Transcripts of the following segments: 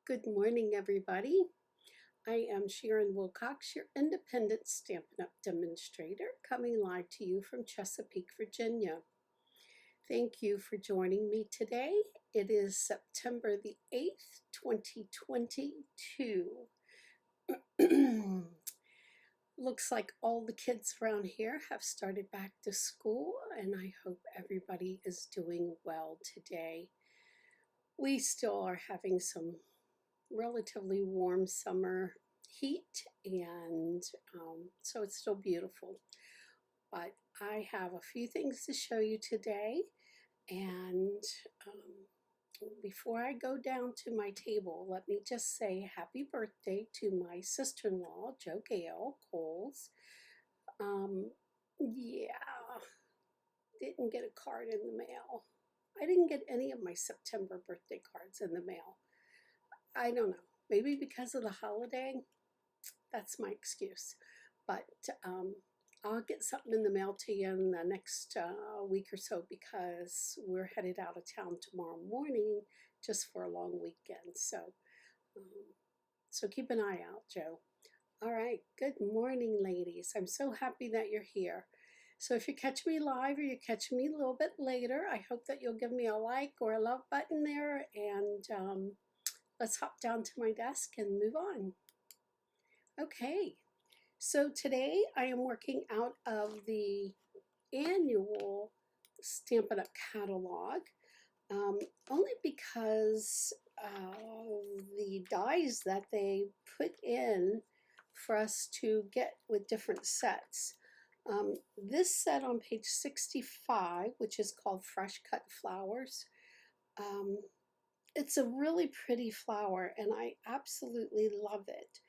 Good morning, everybody. I am Sharon Wilcox, your independent Stampin' Up! Demonstrator, coming live to you from Chesapeake, Virginia. Thank you for joining me today. It is September the 8th, 2022. Looks like all the kids around here have started back to school, and I hope everybody is doing well today. We still are having some relatively warm summer heat, and so it's still beautiful. But I have a few things to show you today, and before I go down to my table, let me just say happy birthday to my sister-in-law, Jo Gale Coles. Yeah, didn't get a card in the mail. I didn't get any of my September birthday cards in the mail. I don't know, maybe because of the holiday. That's my excuse. But I'll get something in the mail to you in the next week or so, because we're headed out of town tomorrow morning just for a long weekend. So keep an eye out, Joe. All right, good morning, ladies. I'm so happy that you're here. So if you catch me live or you catch me a little bit later, I hope that you'll give me a like or a love button there, and let's hop down to my desk and move on. Okay, so today I am working out of the annual Stampin' Up! Catalog, only because the dies that they put in for us to get with different sets. This set on page 65, which is called Fresh Cut Flowers, it's a really pretty flower, and I absolutely love it.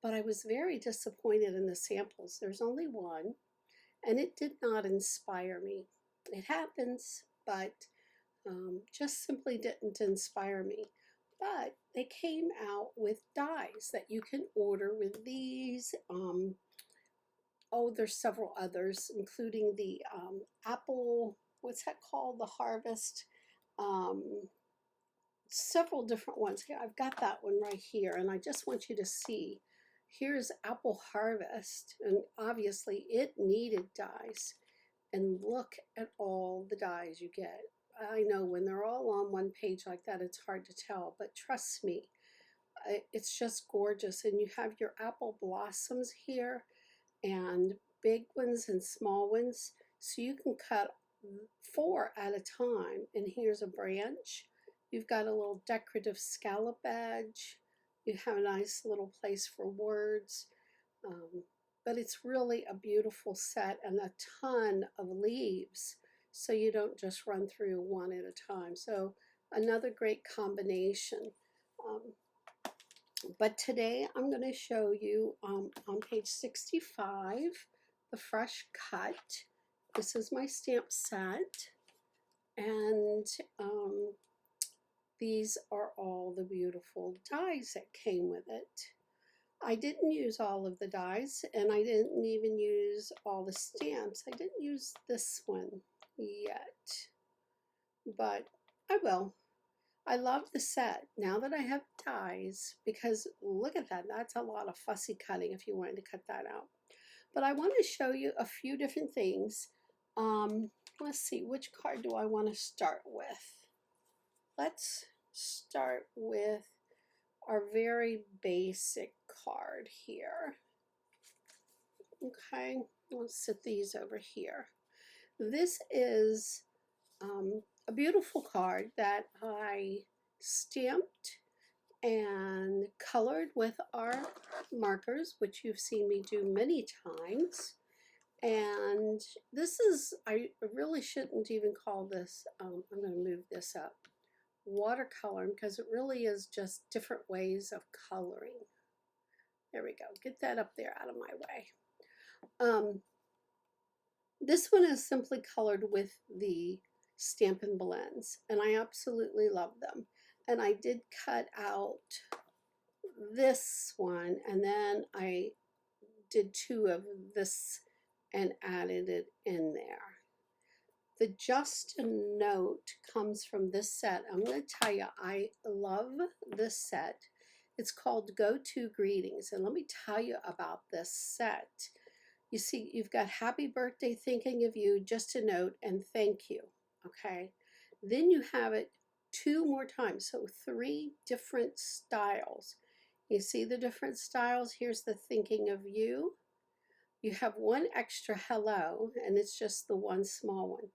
But I was very disappointed in the samples. There's only one, and it did not inspire me. It happens, but just simply didn't inspire me. But they came out with dies that you can order with these. There's several others, including the apple, what's that called? The harvest. Several different ones. Here, I've got that one right here, and I just want you to see. Here's Apple Harvest, and obviously it needed dies. And look at all the dies you get. I know when they're all on one page like that, it's hard to tell, but trust me, it's just gorgeous. And you have your apple blossoms here, and big ones and small ones, so you can cut 4 at a time. And here's a branch. You've got a little decorative scallop edge. You have a nice little place for words. But it's really a beautiful set, and a ton of leaves, so you don't just run through one at a time. So another great combination. But today I'm going to show you on page 65, the Fresh Cut. This is my stamp set, and these are all the beautiful dies that came with it. I didn't use all of the dies, and I didn't even use all the stamps. I didn't use this one yet, but I will. I love the set now that I have dies, because look at that. That's a lot of fussy cutting if you wanted to cut that out. But I want to show you a few different things. Let's see, which card do I want to start with? Let's start with our very basic card here. Okay, let's set these over here. This is a beautiful card that I stamped and colored with our markers, which you've seen me do many times. And this is, I really shouldn't even call this, I'm going to move this up, watercoloring, because it really is just different ways of coloring. There we go. Get that up there out of my way. This one is simply colored with the Stampin' blends, and I absolutely love them. And I did cut out this one, and then I did 2 of this and added it in there. The Just a Note comes from this set. I'm going to tell you, I love this set. It's called Go-To Greetings. And let me tell you about this set. You see, you've got Happy Birthday, Thinking of You, Just a Note, and Thank You. Okay. Then you have it 2 more times. So 3 different styles. You see the different styles? Here's the Thinking of You. You have 1 extra hello, and it's just the 1 small one.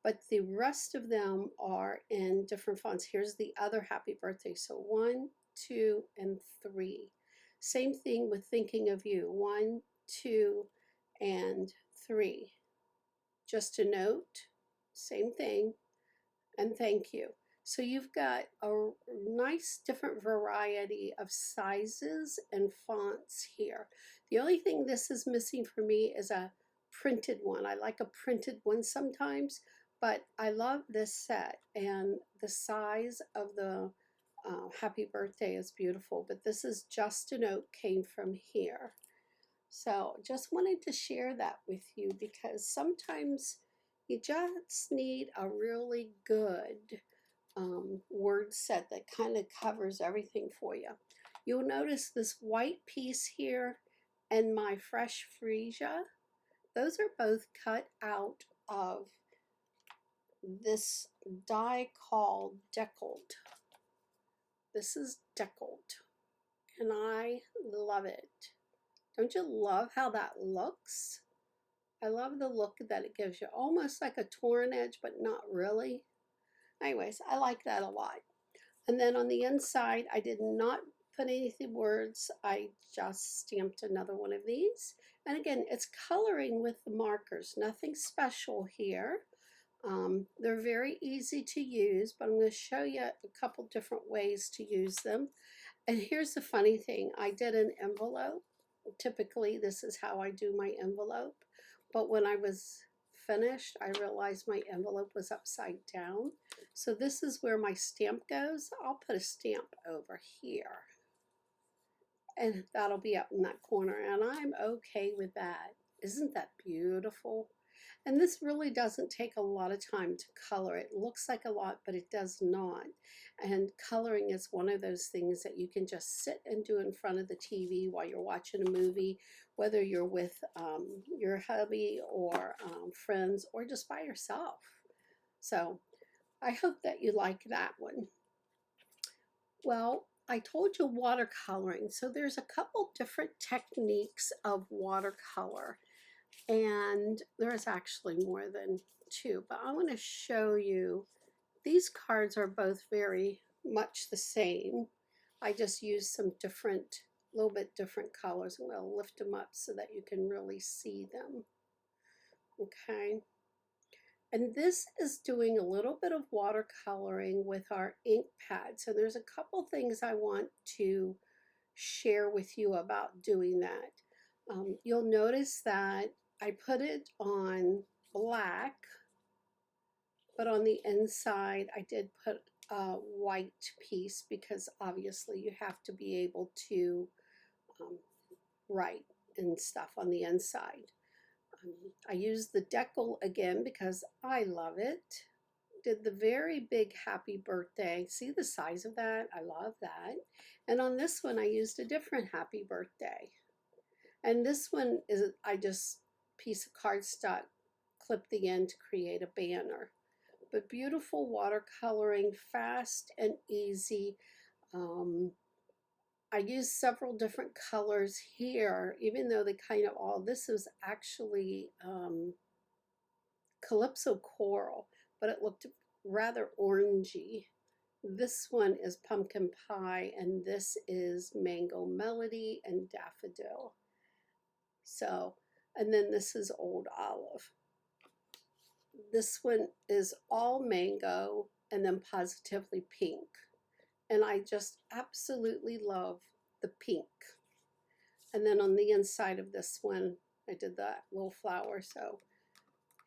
But the rest of them are in different fonts. Here's the other happy birthday. So 1, 2, and 3. Same thing with Thinking of You. 1, 2, and 3. Just a Note, same thing, and Thank You. So you've got a nice different variety of sizes and fonts here. The only thing this is missing for me is a printed one. I like a printed one sometimes, but I love this set, and the size of the happy birthday is beautiful. But this is Just a Note, came from here. So just wanted to share that with you, because sometimes you just need a really good word set that kind of covers everything for you. You'll notice this white piece here and my fresh freesia. Those are both cut out of this die called Deckled. This is Deckled, and I love it. Don't you love how that looks? I love the look that it gives you, almost like a torn edge, but not really. Anyways, I like that a lot. And then on the inside, I did not put anything words. I just stamped another one of these. And again, it's coloring with the markers, nothing special here. They're very easy to use, but I'm going to show you a couple different ways to use them. And here's the funny thing. I did an envelope. Typically, this is how I do my envelope. But when I was finished, I realized my envelope was upside down. So this is where my stamp goes. I'll put a stamp over here, and that'll be up in that corner, and I'm okay with that. Isn't that beautiful? And this really doesn't take a lot of time to color. It looks like a lot, but it does not. And coloring is one of those things that you can just sit and do in front of the TV while you're watching a movie, whether you're with your hubby or friends, or just by yourself. So I hope that you like that one. Well, I told you watercoloring. So there's a couple different techniques of watercolor. And there's actually more than 2, but I want to show you. These cards are both very much the same. I just used some different, little bit different colors. I'm going to lift them up so that you can really see them. Okay. And this is doing a little bit of watercoloring with our ink pad. So there's a couple things I want to share with you about doing that. You'll notice that I put it on black, but on the inside I did put a white piece, because obviously you have to be able to write and stuff on the inside. I used the decal again because I love it. Did the very big happy birthday. See the size of that? I love that. And on this one I used a different happy birthday. And this one is, I just piece of cardstock, clip the end to create a banner. But beautiful watercoloring, fast and easy. I used several different colors here, even though they kind of all, this is actually Calypso Coral, but it looked rather orangey. This one is Pumpkin Pie, and this is Mango Melody and Daffodil. So, and then this is Old Olive. This one is all mango and then Positively Pink. And I just absolutely love the pink. And then on the inside of this one, I did that little flower. So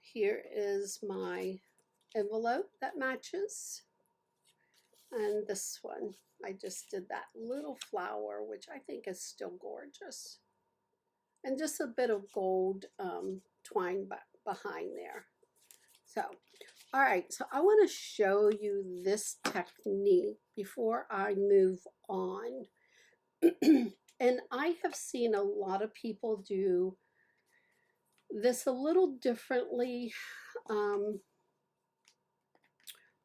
here is my envelope that matches. And this one, I just did that little flower, which I think is still gorgeous. And just a bit of gold twine behind there. So, all right, so I want to show you this technique before I move on. And I have seen a lot of people do this a little differently. Um,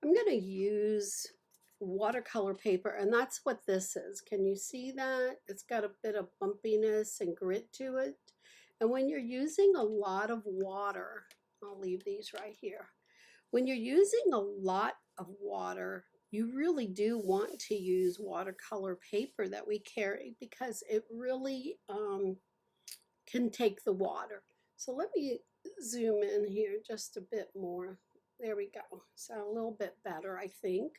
I'm going to use watercolor paper, and that's what this is. Can you see that? It's got a bit of bumpiness and grit to it. And when you're using a lot of water, I'll leave these right here. When you're using a lot of water, you really do want to use watercolor paper that we carry because it really can take the water. So let me zoom in here just a bit more. There we go. So a little bit better, I think.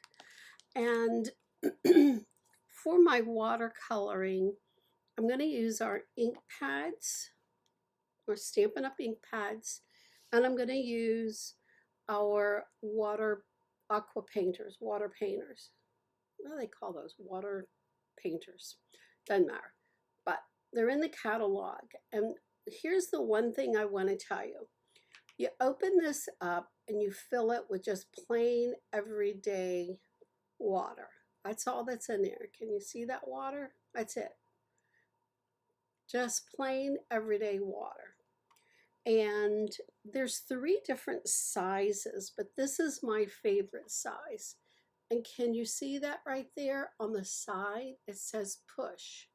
And for my watercoloring, I'm going to use our ink pads or Stampin' Up! Ink pads. And I'm going to use our aqua painters, water painters. What do they call those? Water painters. Doesn't matter. But they're in the catalog. And here's the one thing I want to tell you. You open this up and you fill it with just plain everyday water. That's all that's in there. Can you see that water? That's it. Just plain everyday water. And there's 3 different sizes, but this is my favorite size. And can you see that right there on the side? It says push.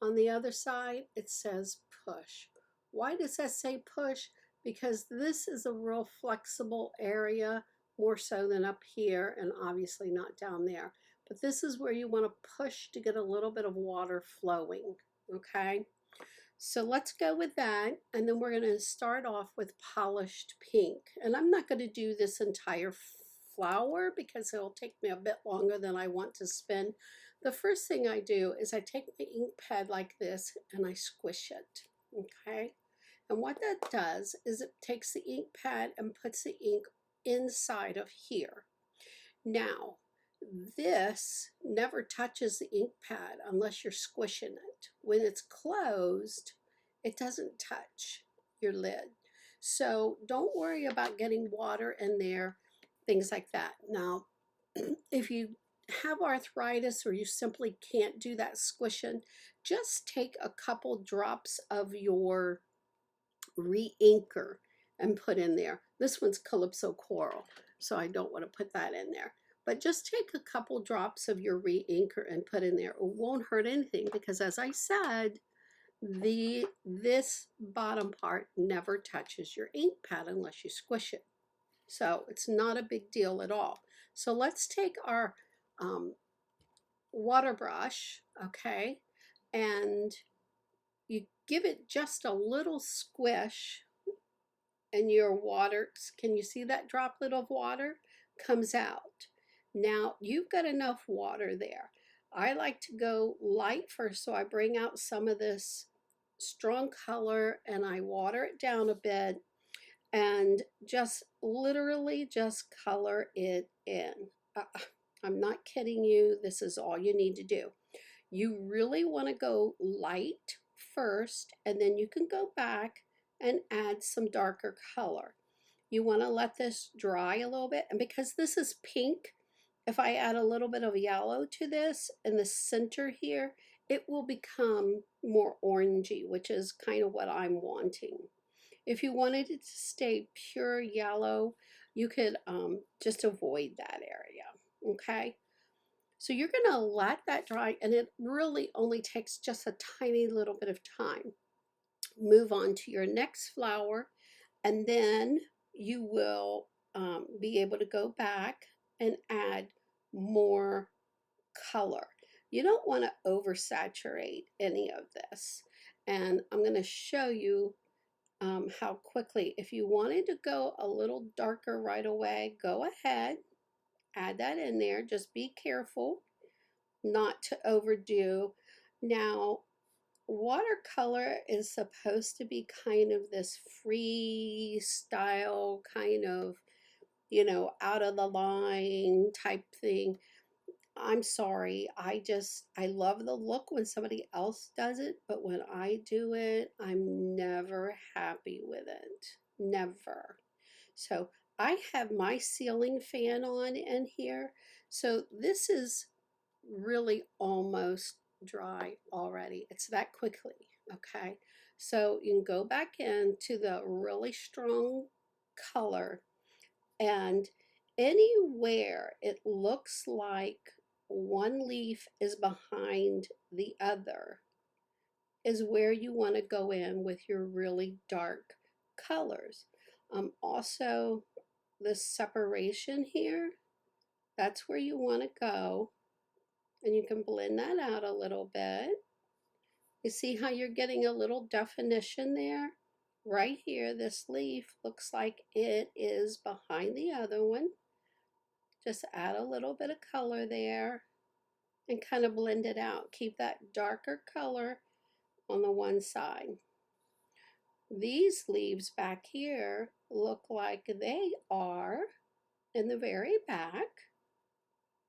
On the other side, it says push. Why does that say push? Because this is a real flexible area, more so than up here, and obviously not down there. But this is where you want to push to get a little bit of water flowing, okay? So let's go with that, and then we're going to start off with polished pink. And I'm not going to do this entire flower because it'll take me a bit longer than I want to spend. The first thing I do is I take my ink pad like this and I squish it, okay? And what that does is it takes the ink pad and puts the ink inside of here. Now, this never touches the ink pad unless you're squishing it. When it's closed, it doesn't touch your lid. So don't worry about getting water in there, things like that. Now, if you have arthritis or you simply can't do that squishing, just take a couple drops of your re-inker and put in there. This one's Calypso Coral, so I don't want to put that in there. But just take a couple drops of your re-inker and put in there. It won't hurt anything because, as I said, this bottom part never touches your ink pad unless you squish it. So it's not a big deal at all. So let's take our water brush, okay, and you give it just a little squish and your water, can you see that droplet of water comes out? Now you've got enough water there. I like to go light first, so I bring out some of this strong color and I water it down a bit and just literally just color it in. I'm not kidding you. This is all you need to do. You really want to go light first, and then you can go back and add some darker color. You want to let this dry a little bit, and because this is pink, if I add a little bit of yellow to this in the center here, it will become more orangey, which is kind of what I'm wanting. If you wanted it to stay pure yellow, you could just avoid that area, okay? So you're going to let that dry, and it really only takes just a tiny little bit of time. Move on to your next flower, and then you will be able to go back and add more color. You don't want to oversaturate any of this. And I'm going to show you how quickly, if you wanted to go a little darker right away, go ahead, add that in there. Just be careful not to overdo. Now, watercolor is supposed to be kind of this freestyle kind of, out of the line type thing. I'm sorry, I love the look when somebody else does it, but when I do it, I'm never happy with it. Never. So I have my ceiling fan on in here, so this is really almost dry already. It's that quickly, okay? So you can go back into the really strong color, and anywhere it looks like one leaf is behind the other is where you want to go in with your really dark colors. Also, the separation here, that's where you want to go, and you can blend that out a little bit. You see how you're getting a little definition there? Right here, this leaf looks like it is behind the other one. Just add a little bit of color there and kind of blend it out. Keep that darker color on the one side. These leaves back here look like they are in the very back.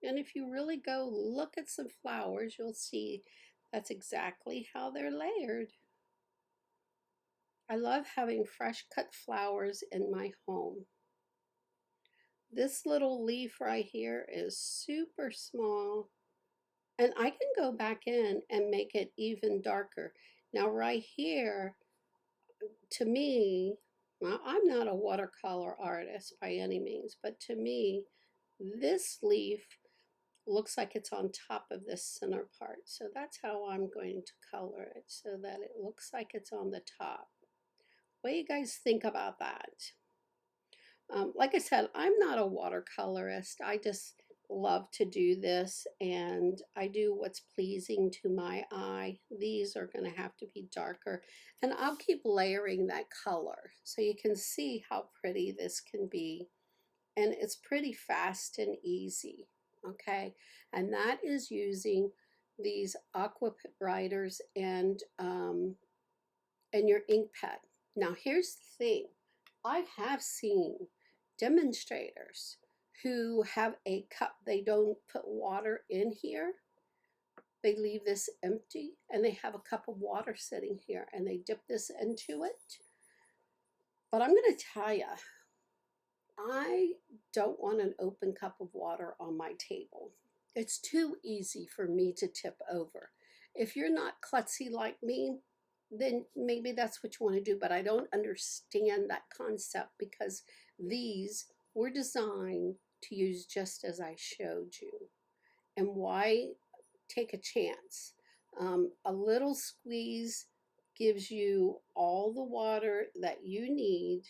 And if you really go look at some flowers, you'll see that's exactly how they're layered. I love having fresh cut flowers in my home. This little leaf right here is super small, and I can go back in and make it even darker. Now right here, to me, well, I'm not a watercolor artist by any means, but to me, this leaf looks like it's on top of this center part. So that's how I'm going to color it, so that it looks like it's on the top. What do you guys think about that? Like I said, I'm not a watercolorist. I just love to do this, and I do what's pleasing to my eye. These are going to have to be darker, and I'll keep layering that color so you can see how pretty this can be. And it's pretty fast and easy, okay? And that is using these aqua writers and your ink pad. Now here's the thing. I have seen demonstrators who have a cup. They don't put water in here. They leave this empty, and they have a cup of water sitting here, and they dip this into it. But I'm going to tell you, I don't want an open cup of water on my table. It's too easy for me to tip over. If you're not klutzy like me, then maybe that's what you want to do, but I don't understand that concept, because these were designed to use just as I showed you. And why take a chance? A little squeeze gives you all the water that you need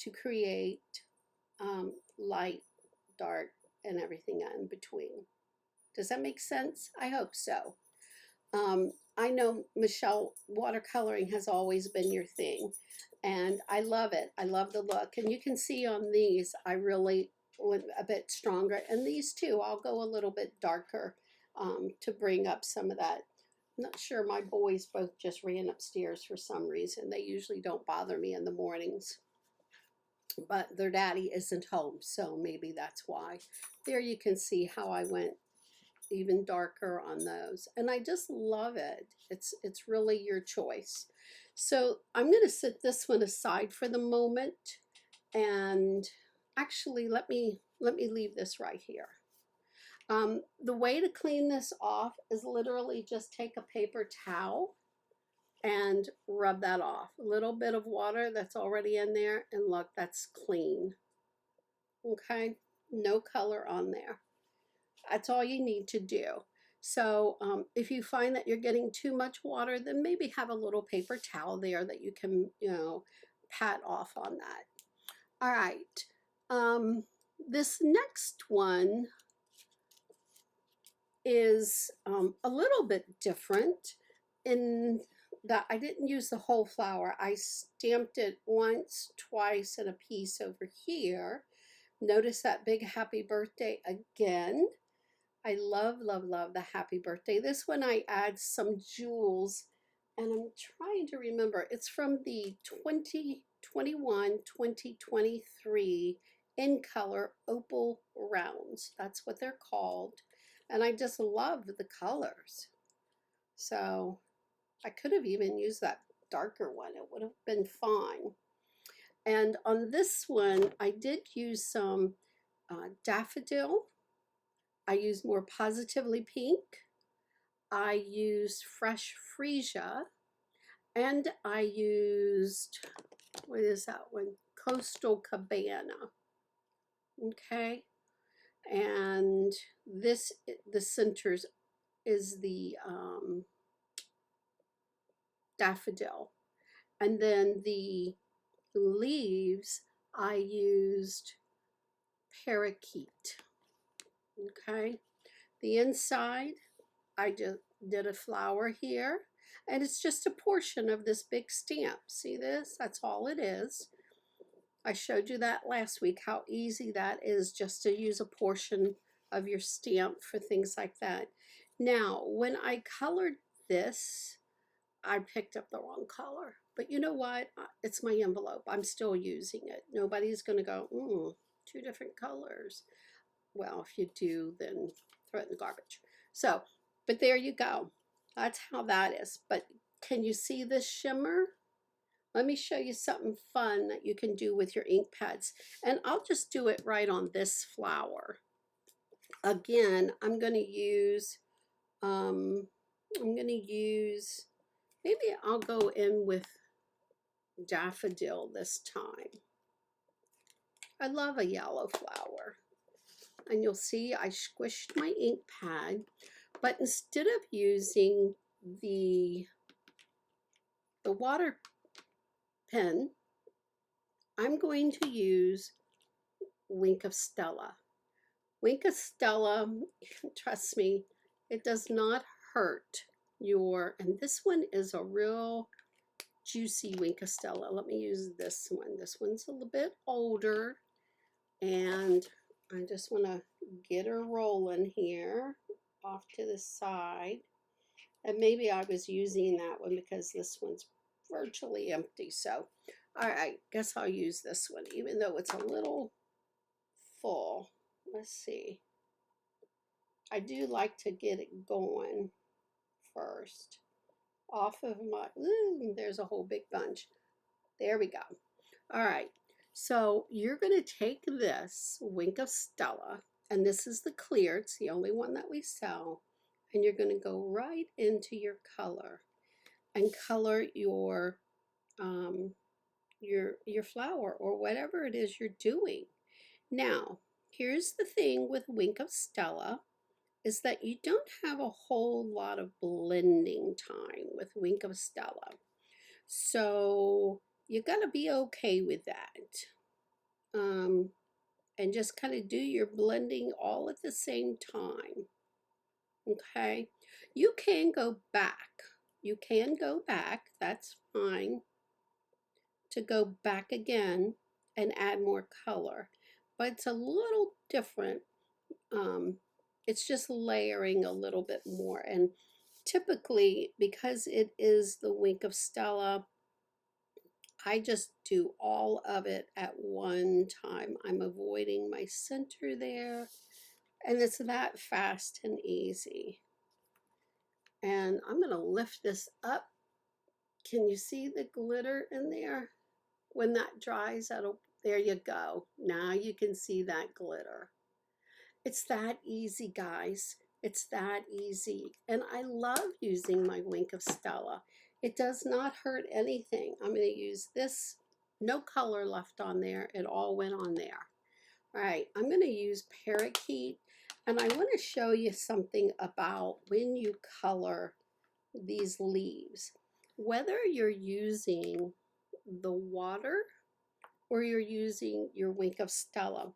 to create light, dark, and everything in between. Does that make sense? I hope so. I know, Michelle, watercoloring has always been your thing, and I love it. I love the look, and you can see on these, I really went a bit stronger, and these too, I'll go a little bit darker to bring up some of that. I'm not sure, my boys both just ran upstairs for some reason. They usually don't bother me in the mornings, but their daddy isn't home, so maybe that's why. There you can see how I went even darker on those, and I just love it. It's really your choice. So I'm going to set this one aside for the moment, and actually let me leave this right here. The way to clean this off is literally just take a paper towel and rub that off. A little bit of water that's already in there, and look, that's clean. Okay, no color on there. That's all you need to do. So if you find that you're getting too much water, then maybe have a little paper towel there that you can, pat off on that. All right. This next one is a little bit different in that I didn't use the whole flower. I stamped it once, twice, and a piece over here. Notice that big happy birthday again. I love, love, love the happy birthday. This one I add some jewels, and I'm trying to remember. It's from the 2021-2023 in color opal rounds. That's what they're called. And I just love the colors. So I could have even used that darker one. It would have been fine. And on this one, I did use some daffodil. I used more Positively Pink. I used Fresh Freesia. And I used, what is that one? Coastal Cabana. Okay. And this, the centers is the daffodil. And then the leaves, I used parakeet. Okay. The inside, I just did a flower here. And it's just a portion of this big stamp. See this? That's all it is. I showed you that last week, how easy that is just to use a portion of your stamp for things like that. Now, when I colored this, I picked up the wrong color. But you know what? It's my envelope. I'm still using it. Nobody's going to go, two different colors. Well, if you do, then throw it in the garbage. So, but there you go. That's how that is. But can you see this shimmer? Let me show you something fun that you can do with your ink pads. And I'll just do it right on this flower. Again, I'm going to use, maybe I'll go in with daffodil this time. I love a yellow flower. And you'll see I squished my ink pad, but instead of using the water pen, I'm going to use Wink of Stella. Wink of Stella, trust me, it does not hurt your, and this one is a real juicy Wink of Stella. Let me use this one. This one's a little bit older, and I just want to get her rolling here off to the side. And maybe I was using that one because this one's virtually empty. So, all right, guess I'll use this one, even though it's a little full. Let's see. I do like to get it going first. Off of my, there's a whole big bunch. There we go. All right. So you're going to take this Wink of Stella, and this is the clear. It's the only one that we sell. And you're going to go right into your color and color your flower or whatever it is you're doing. Now, here's the thing with Wink of Stella is that you don't have a whole lot of blending time with Wink of Stella. So you got to be okay with that. And just kind of do your blending all at the same time. Okay? You can go back. You can go back. That's fine. To go back again and add more color. But it's a little different. It's just layering a little bit more. And typically, because it is the Wink of Stella, I just do all of it at one time. I'm avoiding my center there. And it's that fast and easy. And I'm going to lift this up. Can you see the glitter in there? When that dries, there you go. Now you can see that glitter. It's that easy, guys. It's that easy. And I love using my Wink of Stella. It does not hurt anything. I'm going to use this. No color left on there. It all went on there. All right, I'm going to use Parakeet. And I want to show you something about when you color these leaves. Whether you're using the water or you're using your Wink of Stella,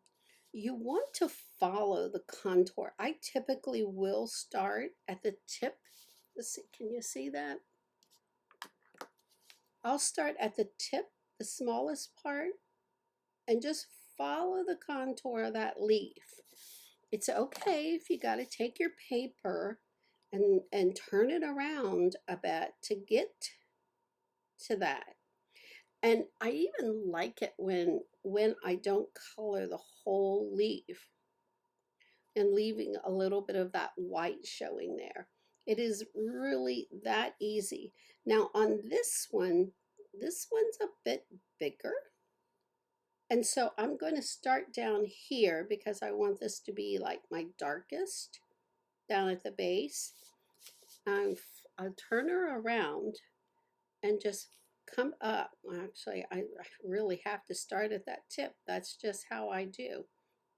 you want to follow the contour. I typically will start at the tip. Let's see, can you see that? I'll start at the tip, the smallest part, and just follow the contour of that leaf. It's okay if you got to take your paper and turn it around a bit to get to that. And I even like it when I don't color the whole leaf and leaving a little bit of that white showing there. It is really that easy. Now on this one's a bit bigger. And so I'm going to start down here because I want this to be like my darkest down at the base. I'll turn her around and just come up. Actually, I really have to start at that tip. That's just how I do.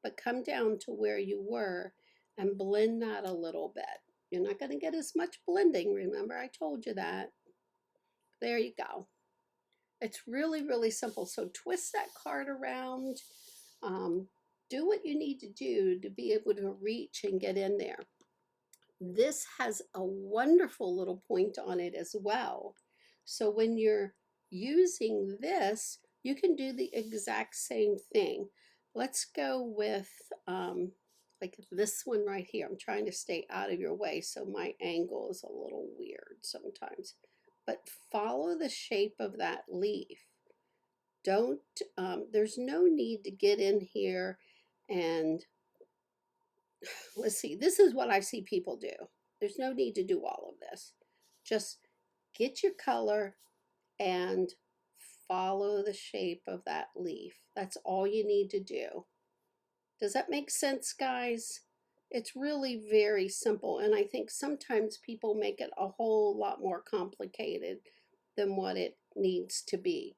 But come down to where you were and blend that a little bit. You're not going to get as much blending, remember I told you that. There you go. It's really, really simple. So twist that card around. Do what you need to do to be able to reach and get in there. This has a wonderful little point on it as well. So when you're using this, you can do the exact same thing. Let's go with like this one right here. I'm trying to stay out of your way, so my angle is a little weird sometimes. But follow the shape of that leaf. Don't, there's no need to get in here and, let's see, this is what I see people do. There's no need to do all of this. Just get your color and follow the shape of that leaf. That's all you need to do. Does that make sense, guys? It's really very simple, and I think sometimes people make it a whole lot more complicated than what it needs to be.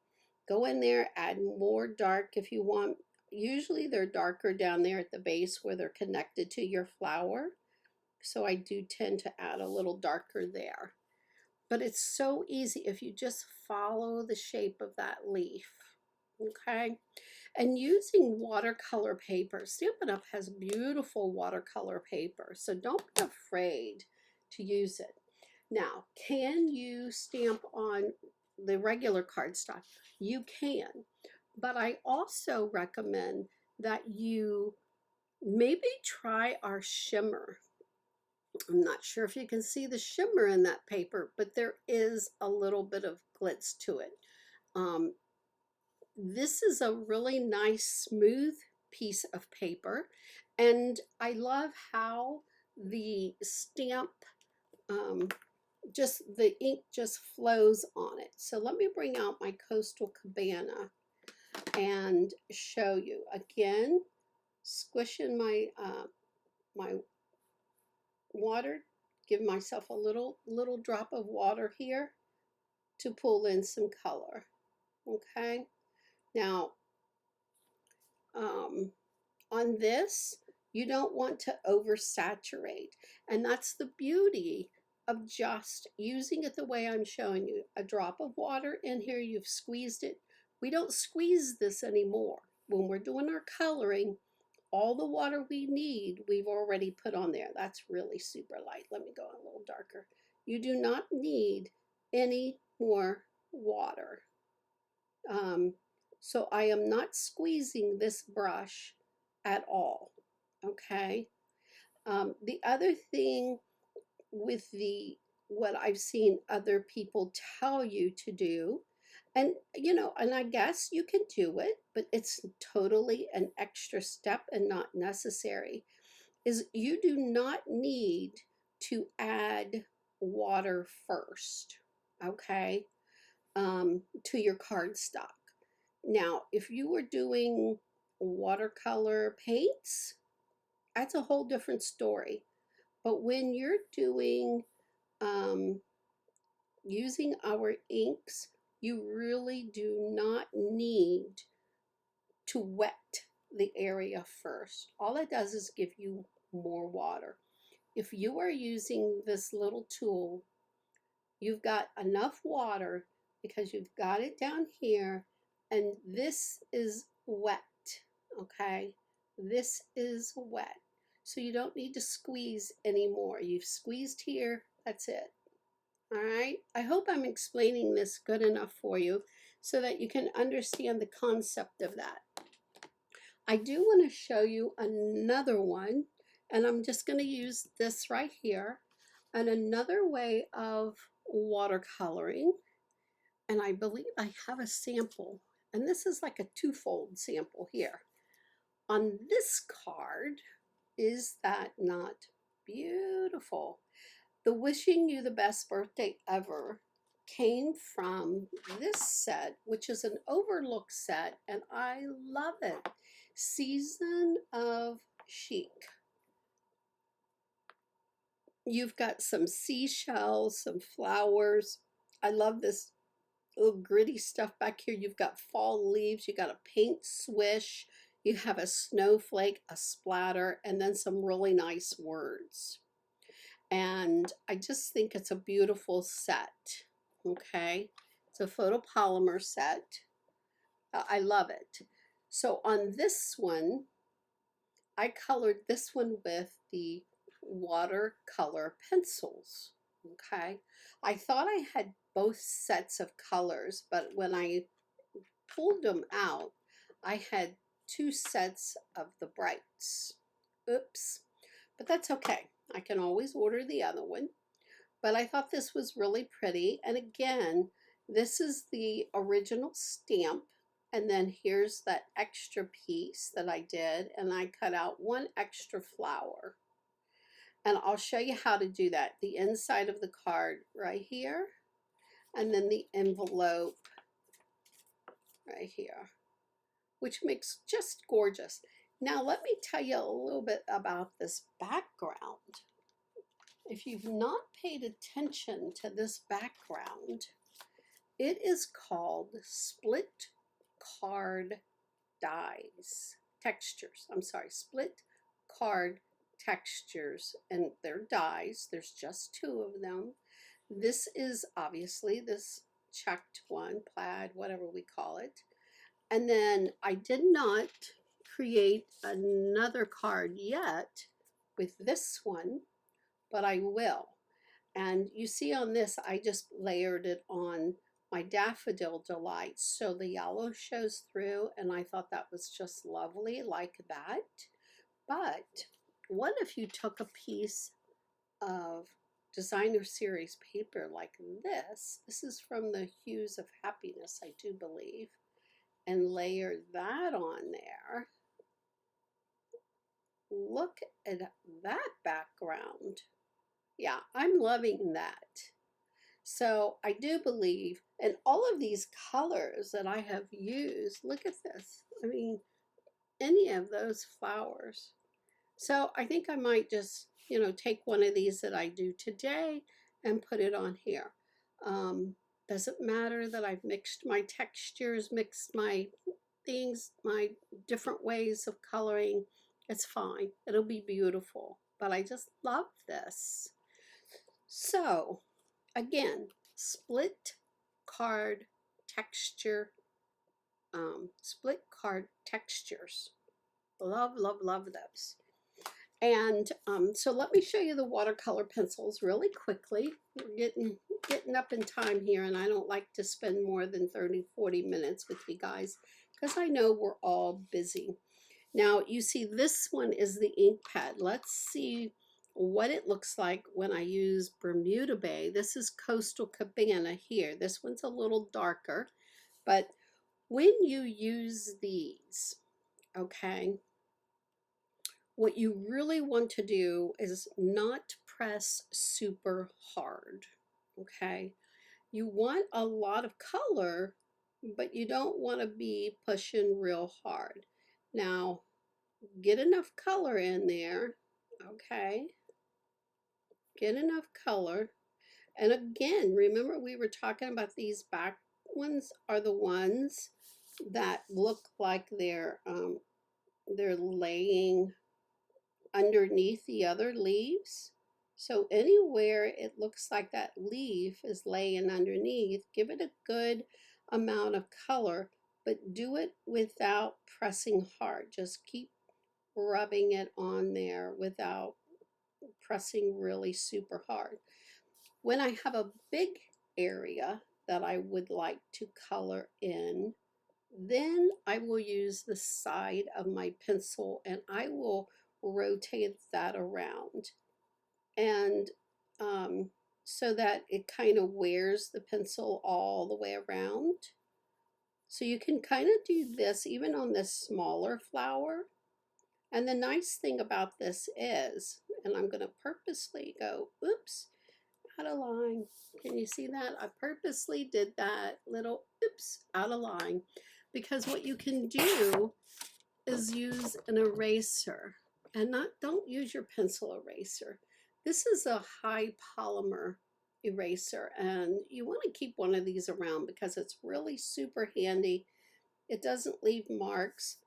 Go in there, add more dark if you want. Usually they're darker down there at the base where they're connected to your flower. So I do tend to add a little darker there. But it's so easy if you just follow the shape of that leaf. Okay? And using watercolor paper, Stampin' Up! Has beautiful watercolor paper, so don't be afraid to use it. Now, can you stamp on the regular cardstock? You can, but I also recommend that you maybe try our shimmer. I'm not sure if you can see the shimmer in that paper, but there is a little bit of glitz to it. This is a really nice smooth piece of paper, and I love how the stamp, just the ink just flows on it. So let me bring out my Coastal Cabana and show you. Again, squishing my, my water, give myself a little drop of water here to pull in some color. Okay, now on this, you don't want to oversaturate, and that's the beauty of just using it the way I'm showing you. A drop of water in here, you've squeezed it. We don't squeeze this anymore. When we're doing our coloring, all the water we need, we've already put on there. That's really super light. Let me go a little darker. You do not need any more water. So I am not squeezing this brush at all, okay? The other thing with what I've seen other people tell you to do, and you know, and I guess you can do it, but it's totally an extra step and not necessary, is you do not need to add water first, okay, to your cardstock. Now, if you were doing watercolor paints, that's a whole different story. But when you're doing using our inks, you really do not need to wet the area first. All it does is give you more water. If you are using this little tool, you've got enough water because you've got it down here, and this is wet, okay? This is wet. So you don't need to squeeze anymore. You've squeezed here, that's it. All right, I hope I'm explaining this good enough for you so that you can understand the concept of that. I do want to show you another one, and I'm just going to use this right here, and another way of watercoloring. And I believe I have a sample, and this is like a twofold sample here. On this card, is that not beautiful? The wishing you the best birthday ever came from this set, which is an overlook set, and I love it. Season of Chic. You've got some seashells, some flowers. I love this little gritty stuff back here. You've got fall leaves, you got a paint swish, you have a snowflake, a splatter, and then some really nice words. And I just think it's a beautiful set. Okay, it's a photopolymer set. I love it. So on this one, I colored this one with the watercolor pencils. Okay, I thought I had both sets of colors, but when I pulled them out, I had two sets of the brights. Oops, but that's okay. I can always order the other one. But I thought this was really pretty. And again, this is the original stamp. And then here's that extra piece that I did. And I cut out one extra flower. And I'll show you how to do that. The inside of the card right here. And then the envelope right here, which makes just gorgeous. Now let me tell you a little bit about this background. If you've not paid attention to this background, it is called split card split card textures, and they're dies. There's just two of them. This is obviously this checked one, plaid, whatever we call it. And then I did not create another card yet with this one, but I will. And you see on this, I just layered it on my Daffodil Delights, so the yellow shows through, and I thought that was just lovely like that. But what if you took a piece of designer series paper like this? This is from the Hues of Happiness, I do believe, and layer that on there. Look at that background. Yeah, I'm loving that. So I do believe, and all of these colors that I have used, look at this. I mean, any of those flowers. So I think I might just, take one of these that I do today and put it on here. Doesn't matter that I've mixed my textures, mixed my things, my different ways of coloring. It's fine. It'll be beautiful. But I just love this. So, again, split card texture, split card textures. Love, love, love those. And so let me show you the watercolor pencils really quickly. We're getting up in time here, and I don't like to spend more than 30-40 minutes with you guys because I know we're all busy. Now, you see this one is the ink pad. Let's see what it looks like when I use Bermuda Bay. This is Coastal Cabana here. This one's a little darker, but when you use these, okay, what you really want to do is not press super hard, okay? You want a lot of color, but you don't want to be pushing real hard. Now, get enough color in there, okay? Get enough color. And again, remember we were talking about these back ones are the ones that look like they're laying underneath the other leaves. So anywhere it looks like that leaf is laying underneath, give it a good amount of color, but do it without pressing hard. Just keep rubbing it on there without pressing really super hard. When I have a big area that I would like to color in, then I will use the side of my pencil and I will rotate that around, and so that it kind of wears the pencil all the way around. So you can kind of do this even on this smaller flower. And the nice thing about this is, and I'm going to purposely go, oops, out of line. Can you see that? I purposely did that little, oops, out of line, because what you can do is use an eraser, and don't use your pencil eraser. This is a high polymer eraser, and you want to keep one of these around because it's really super handy. It doesn't leave marks,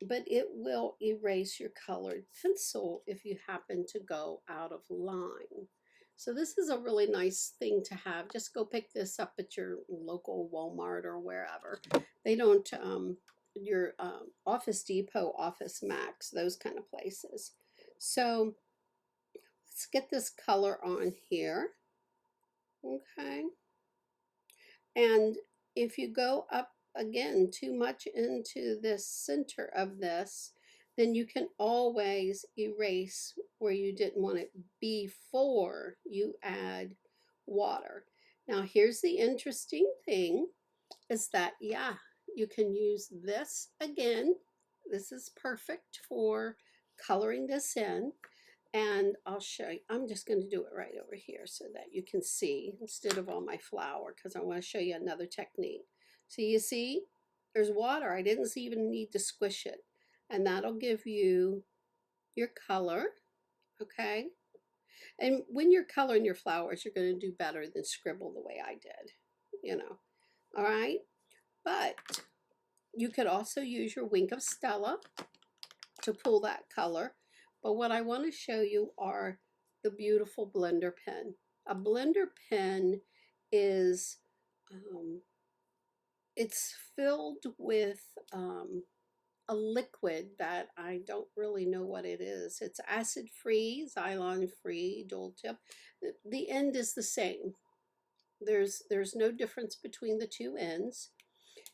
but it will erase your colored pencil if you happen to go out of line. So this is a really nice thing to have. Just go pick this up at your local Walmart or wherever. They don't, your Office Depot, Office Max, those kind of places. So let's get this color on here. Okay. And if you go up again too much into the center of this, then you can always erase where you didn't want it before you add water. Now here's the interesting thing is that, yeah, you can use this again. This is perfect for coloring this in. And I'll show you, I'm just going to do it right over here so that you can see instead of on my flower, because I want to show you another technique. So you see, there's water. I didn't even need to squish it. And that'll give you your color, okay? And when you're coloring your flowers, you're going to do better than scribble the way I did, you know, all right? But you could also use your Wink of Stella to pull that color. But what I want to show you are the beautiful blender pen. A blender pen is, it's filled with a liquid that I don't really know what it is. It's acid-free, Xylon-free, dual tip. The end is the same. There's no difference between the two ends.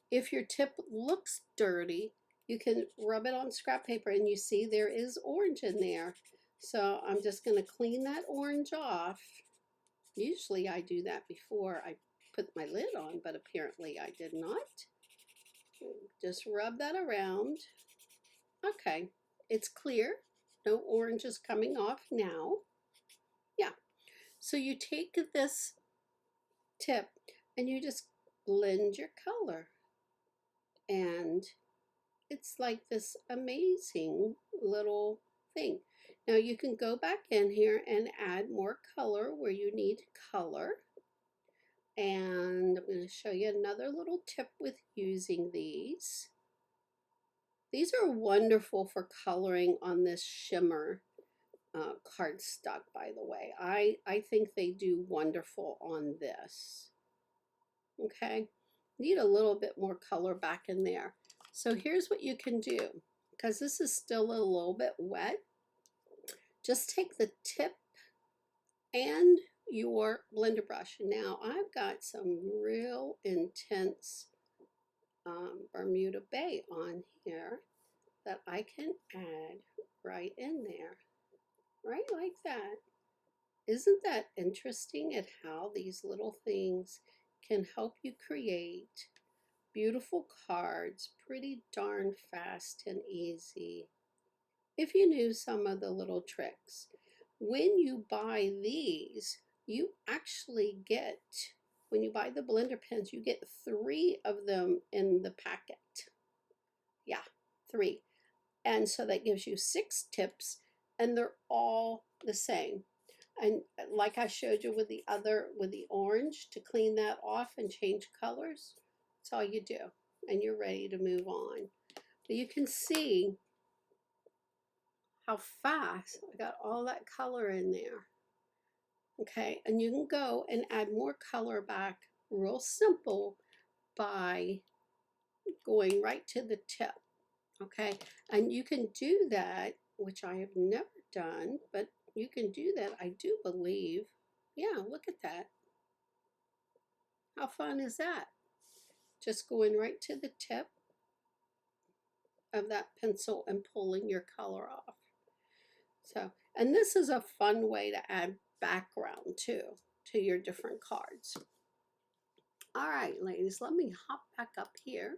If your tip looks dirty, you can rub it on scrap paper and you see there is orange in there. So I'm just going to clean that orange off. Usually I do that before I put my lid on, but apparently I did not. Just rub that around. Okay, it's clear. No orange is coming off now. Yeah, so you take this tip and you just blend your color. And it's like this amazing little thing. Now you can go back in here and add more color where you need color. And I'm going to show you another little tip with using these. These are wonderful for coloring on this shimmer cardstock, by the way. I think they do wonderful on this. Okay, need a little bit more color back in there. So here's what you can do, because this is still a little bit wet. Just take the tip and your blender brush. Now I've got some real intense Bermuda Bay on here that I can add right in there, right like that. Isn't that interesting at how these little things can help you create beautiful cards pretty darn fast and easy? If you knew some of the little tricks. When you buy these, you actually get, when you buy the blender pens, you get 3 of them in the packet. Yeah, 3. And so that gives you 6 tips, and they're all the same. And like I showed you with the orange, to clean that off and change colors, that's all you do. And you're ready to move on. But you can see how fast I got all that color in there. Okay, and you can go and add more color back real simple by going right to the tip. Okay, and you can do that, which I have never done, but you can do that, I do believe. Yeah, look at that. How fun is that? Just going right to the tip of that pencil and pulling your color off. So, and this is a fun way to add background too to your different cards. All right, ladies, let me hop back up here.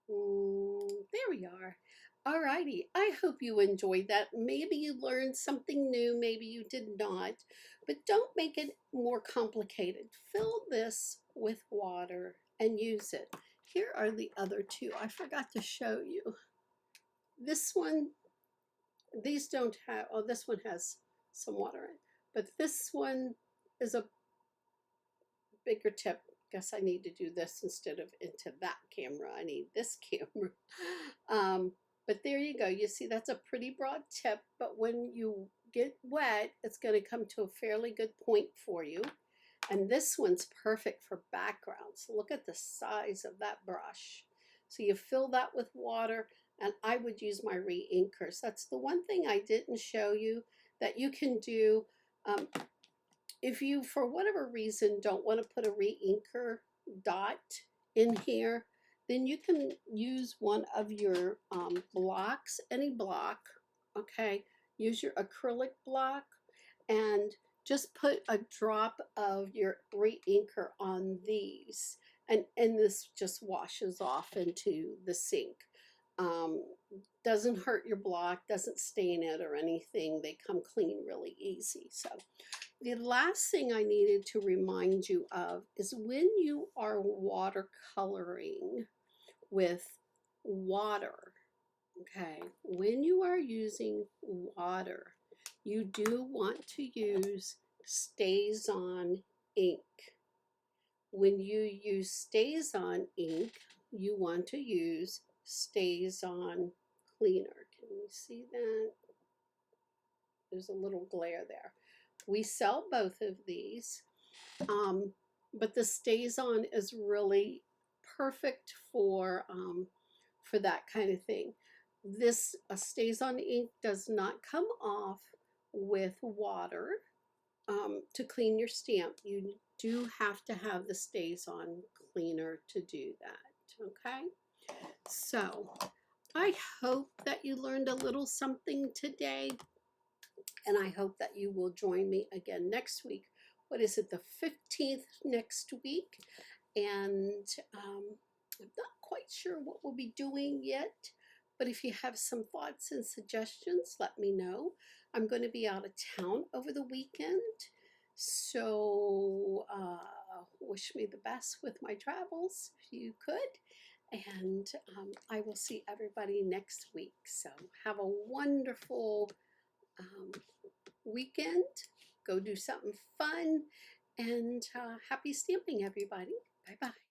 There we are. All righty, I hope you enjoyed that. Maybe you learned something new, maybe you did not. but don't make it more complicated. Fill this with water and use it. Here are the other two. I forgot to show you. This one, these don't have, oh, this one has some water in it, but this one is a bigger tip. Guess I need to do this instead of into that camera. I need this camera. But there you go. You see, that's a pretty broad tip, but when you get wet, it's going to come to a fairly good point for you. And this one's perfect for backgrounds. Look at the size of that brush. So you fill that with water, and I would use my re-inkers. That's the one thing I didn't show you that you can do. If you, for whatever reason, don't want to put a re-inker dot in here, then you can use one of your blocks, any block, okay? Use your acrylic block and just put a drop of your re-inker on these. And this just washes off into the sink. Doesn't hurt your block, doesn't stain it or anything. They come clean really easy. So the last thing I needed to remind you of is when you are watercoloring with water, okay, when you are using water, you do want to use StazOn ink. When you use StazOn ink, you want to use StazOn cleaner. Can you see that? There's a little glare there. We sell both of these, but the StazOn is really perfect for that kind of thing. This StazOn ink does not come off with water to clean your stamp. You do have to have the StazOn cleaner to do that, okay? So I hope that you learned a little something today, and I hope that you will join me again next week. What is it, the 15th next week? And I'm not quite sure what we'll be doing yet, but if you have some thoughts and suggestions, let me know. I'm going to be out of town over the weekend, so wish me the best with my travels if you could. And I will see everybody next week. So have a wonderful weekend. Go do something fun, and happy stamping, everybody. Bye-bye.